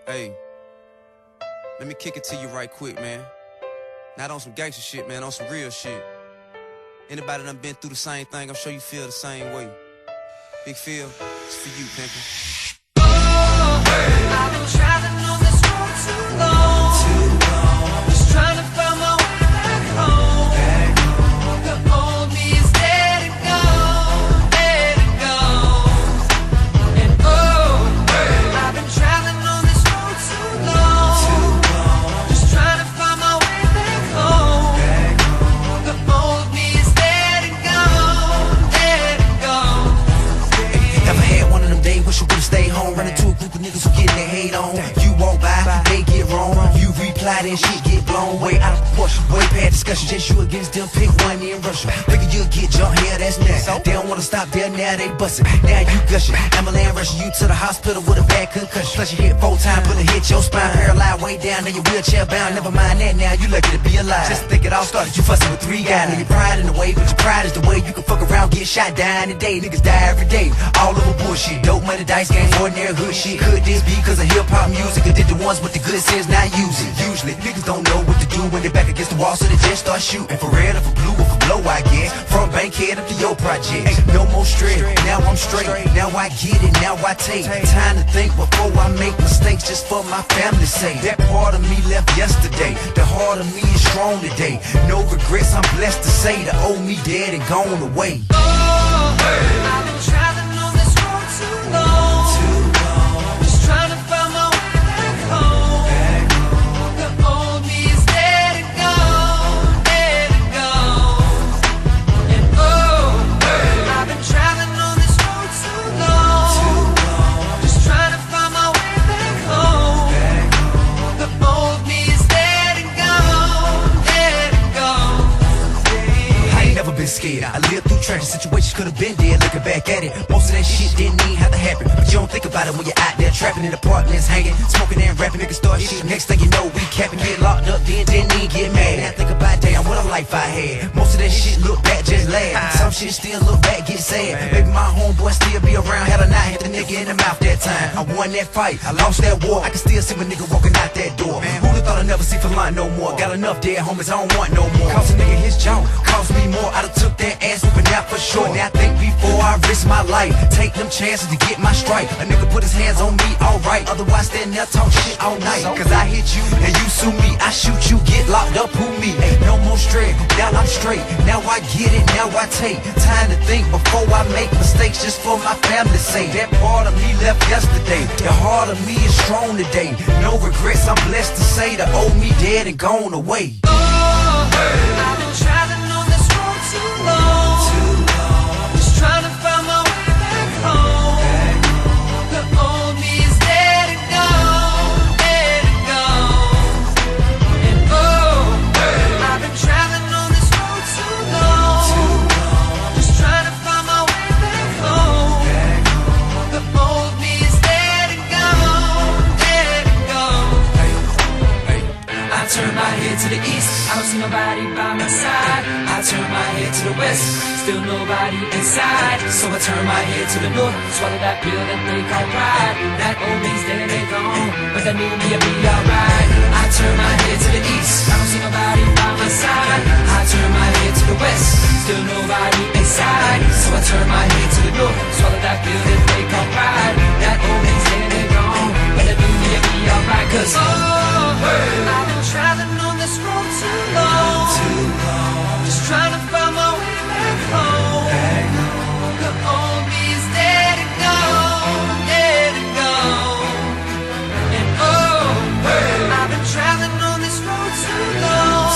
Hey, let me kick it to you right quick, man. Not on some gangster shit, man, on some real shit. Anybody done been through the same thing, I'm sure you feel the same way. Big Phil, it's for you, pimpin'. Oh, hey. I've been traveling on this road too long. Just trying to find my way back home. The old me is dead and gone, dead and gone. And oh, hey. I've been traveling on this road too long. Just trying to find my way back home. The old me is dead and gone, dead and gone. Never had one of them days, wish you would've stayed home. Running to a group of niggas who getting their hate on. You walk by, they get wrong. You reply, then shit get blown way out of proportion. Way past discussion, just you against them, pick one in Russia. Figure you'll get jumped here, that's next. They don't wanna stop there, now they bustin'. Now you gushing. Ambulance rushing you to the hospital with a bad concussion. Plus you hit 4 times, bullet hit your spine. Paralyzed way down, then you wheelchair bound. Never mind that now, you lucky to be alive. Just think it all started, you fussing with 3 guys. Now your pride in the way, but your pride is the way you can fuck around, get shot, die in a day. Niggas die every day, all over bullshit. Dope money, dice game, ordinary hood shit. Could this be cause of hip-hop music? Or did the ones with the good sense not use it? Usually, niggas don't know what to do when they're back against the wall, so they just start shooting. For red or for blue or for blow, I guess. From Bankhead up to your project. No more stress, now I'm straight. Now I get it, now I take time to think before I make mistakes, just for my family's sake. That part of me left yesterday. The heart of me is strong today. No regrets, I'm blessed to say the old me dead and gone away. Oh, hey. I've been traveling on this road too long. Just trying to find my way back home. The old me is dead and gone, dead and gone. And oh, hey. I've been traveling on this road too long. Just trying to find my way back home. The old me is dead and gone, dead and gone. I ain't never been scared. I lived through tragic situations, could've been dead. Looking back at it, most of that shit didn't even have to happen. But you don't think about it when you're out there trapping in apartments, hanging, smoking and rapping. Niggas start shit. Next thing you know, we capping, get locked up, then didn't even get mad. Now I think about damn, what a life I had. Most of that shit look back, just laugh. Some shit still look back, get sad. Maybe my homeboy still be around. Had a knife, hit the nigga in the mouth that time. I won that fight, I lost that war. I can still see my nigga walking out that door. Who'da thought I'd never see for line no more? Got enough dead homies, I don't want no more. Cost a nigga his jaw, cost me more. I done took that ass whooping out for sure. Now I think before I risk my life, take them chances to get my strike. A nigga put his hands on me, alright. Otherwise stand there talk shit all night. Cause I hit you and you sue me, I shoot you, get locked up, who me? Ain't no more stress, now I'm straight. Now I get it, now I take time to think before I make mistakes, just for my family's sake. That part of me left yesterday, the heart of me is strong today. No regrets, I'm blessed to say the old me dead and gone away. Oh, hey. I've been traveling on this road too long. Just trying to find my way back home. The old me is dead and gone, dead and gone. And oh, hey. I've been traveling on this road too long. Just trying to find my way back home. The old me is dead and gone, dead and gone. I turn my head to the east, I don't see nobody by my side. I turn my head to the west, still nobody inside. So I turn my head to the north, swallow that pill that they call pride. That old me's dead and gone, but that new me'll be alright. I turn my head to the east, I don't see nobody by my side. I turn my head to the west, still nobody inside. So I turn my head to the north, swallow that pill that they call pride. That old me's dead and gone, but that new me'll be alright. Cause oh, hey. I've been traveling on this road too long. Just trying to find my way back home. The old me is dead and gone, dead and gone. And oh, hey. I've been traveling on this road too long.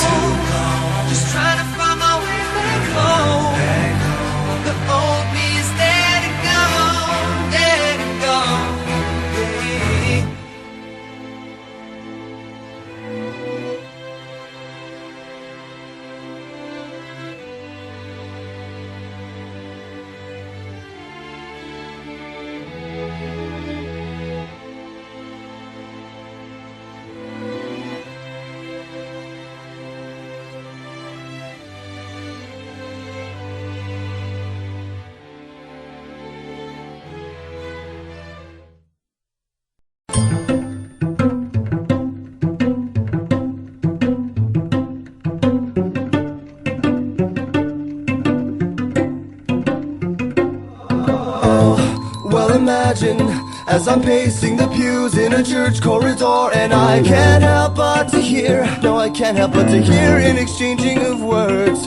imagine as I'm pacing the pews in a church corridor, and I can't help but to hear, no, I can't help but to hear an exchanging of words.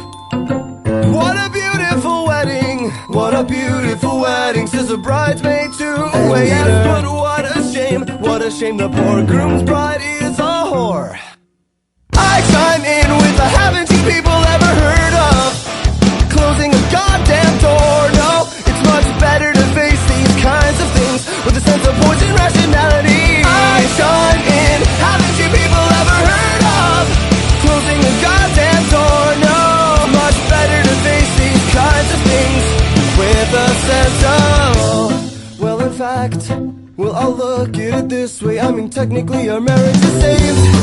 What a beautiful wedding, what a beautiful wedding, says a bridesmaid to a waiter. Yes, but what a shame the poor groom's bride is a whore. I chime in with a haven't you people ever heard of closing a goddamn door? No, it's much better to face these kinds of things with a sense of poison rationality. I chime in, haven't you people ever heard of closing a goddamn door? No, much better to face these kinds of things with a sense of, well, in fact, well, I'll look at it this way, I mean, technically our marriage is saved.